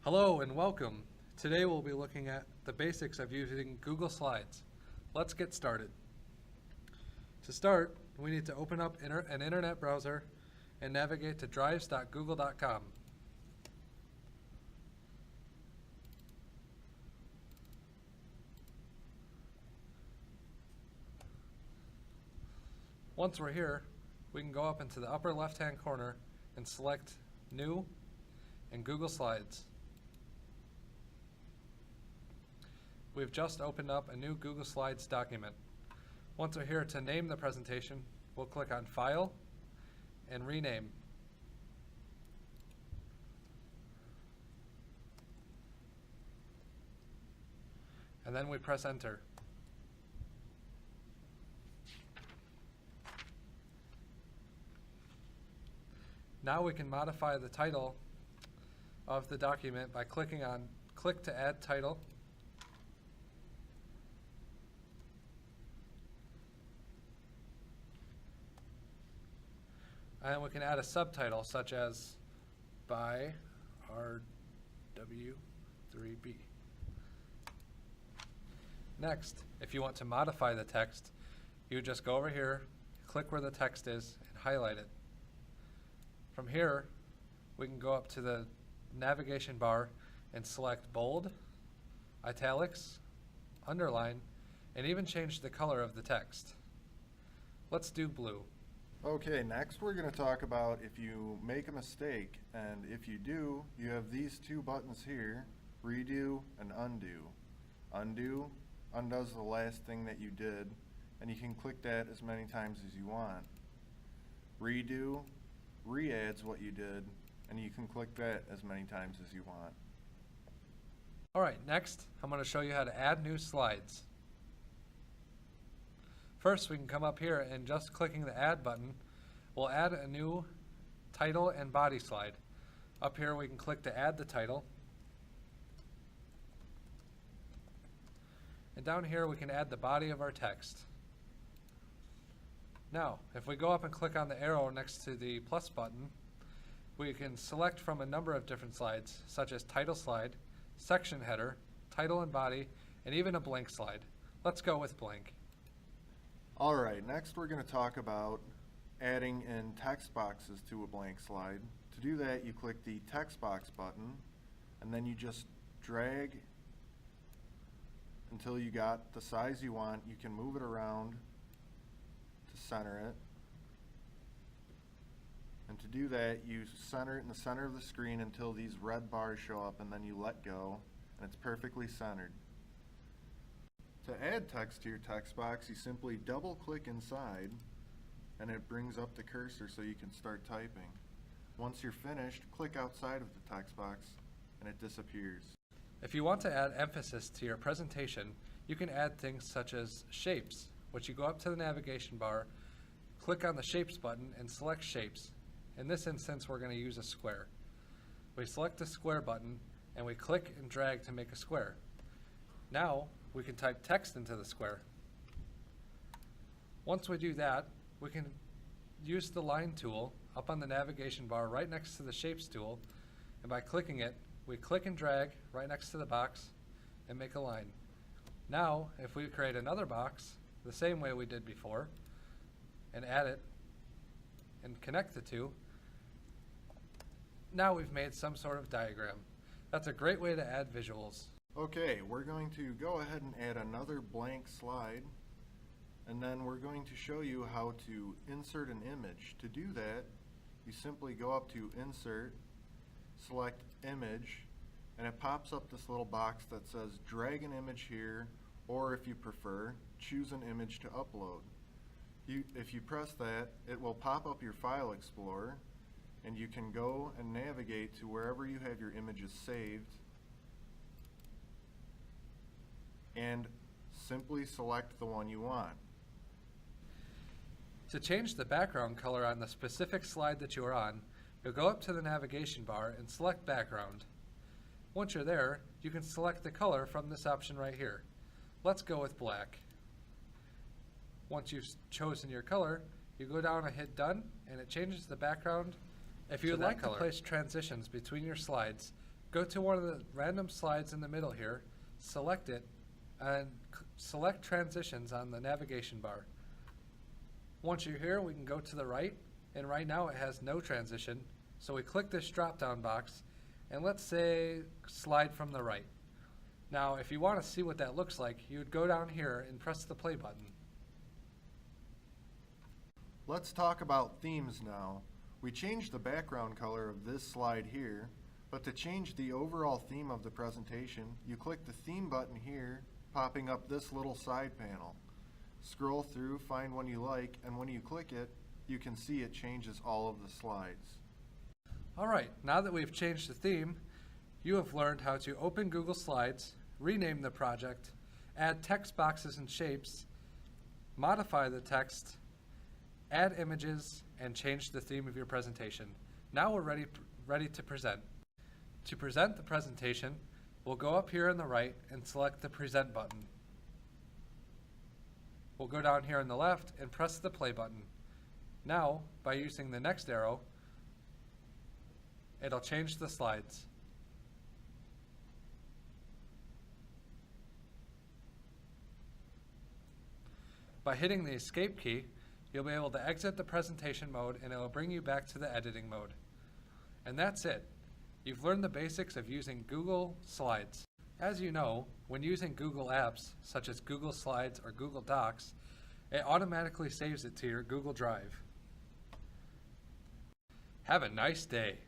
Hello and welcome. Today we'll be looking at the basics of using Google Slides. Let's get started. To start, we need to open up an internet browser and navigate to drives.google.com. Once we're here, we can go up into the upper left-hand corner and select New and Google Slides. We've just opened up a new Google Slides document. Once we're here to name the presentation, we'll click on File and Rename. And then we press Enter. Now we can modify the title of the document by clicking on Click to Add Title. And we can add a subtitle such as by RW3B. Next, if you want to modify the text, you just go over here, click where the text is, and highlight it. From here, we can go up to the navigation bar and select bold, italics, underline, and even change the color of the text. Let's do blue. Okay, next we're going to talk about if you make a mistake, and if you do, you have these two buttons here, redo and undo. Undo undoes the last thing that you did, and you can click that as many times as you want. Redo re-adds what you did, and you can click that as many times as you want. Alright, next I'm going to show you how to add new slides. First, we can come up here and just clicking the Add button, we'll add a new title and body slide. Up here we can click to add the title. And down here we can add the body of our text. Now, if we go up and click on the arrow next to the plus button, we can select from a number of different slides, such as title slide, section header, title and body, and even a blank slide. Let's go with blank. Alright, next we're going to talk about adding in text boxes to a blank slide. To do that, you click the text box button, and then you just drag until you got the size you want. You can move it around to center it. And to do that, you center it in the center of the screen until these red bars show up, and then you let go, and it's perfectly centered. To add text to your text box, you simply double click inside and it brings up the cursor so you can start typing. Once you're finished, click outside of the text box and it disappears. If you want to add emphasis to your presentation, you can add things such as shapes, which you go up to the navigation bar, click on the Shapes button and select Shapes. In this instance, we're going to use a square. We select the Square button and we click and drag to make a square. Now, we can type text into the square. Once we do that, we can use the line tool up on the navigation bar right next to the shapes tool, and by clicking it, we click and drag right next to the box and make a line. Now, if we create another box, the same way we did before, and add it and connect the two, now we've made some sort of diagram. That's a great way to add visuals. Okay, we're going to go ahead and add another blank slide, and then we're going to show you how to insert an image. To do that, you simply go up to Insert, select Image, and it pops up this little box that says drag an image here, or if you prefer, choose an image to upload. If you press that, it will pop up your File Explorer, and you can go and navigate to wherever you have your images saved, and simply select the one you want. To change the background color on the specific slide that you are on, you'll go up to the navigation bar and select Background. Once you're there, you can select the color from this option right here. Let's go with black. Once you've chosen your color, you go down and hit Done, and it changes the background. If you would like to place transitions between your slides, go to one of the random slides in the middle here, select it, and select transitions on the navigation bar. Once you're here, we can go to the right, and right now it has no transition, so we click this drop-down box, and let's say slide from the right. Now, if you want to see what that looks like, you would go down here and press the play button. Let's talk about themes now. We changed the background color of this slide here, but to change the overall theme of the presentation, you click the theme button here, popping up this little side panel. Scroll through, find one you like, and when you click it, you can see it changes all of the slides. Alright, now that we've changed the theme, you have learned how to open Google Slides, rename the project, add text boxes and shapes, modify the text, add images, and change the theme of your presentation. Now we're ready to present. To present the presentation, we'll go up here on the right and select the Present button. We'll go down here on the left and press the Play button. Now, by using the next arrow, it'll change the slides. By hitting the Escape key, you'll be able to exit the presentation mode and it will bring you back to the editing mode. And that's it. You've learned the basics of using Google Slides. As you know, when using Google Apps, such as Google Slides or Google Docs, it automatically saves it to your Google Drive. Have a nice day.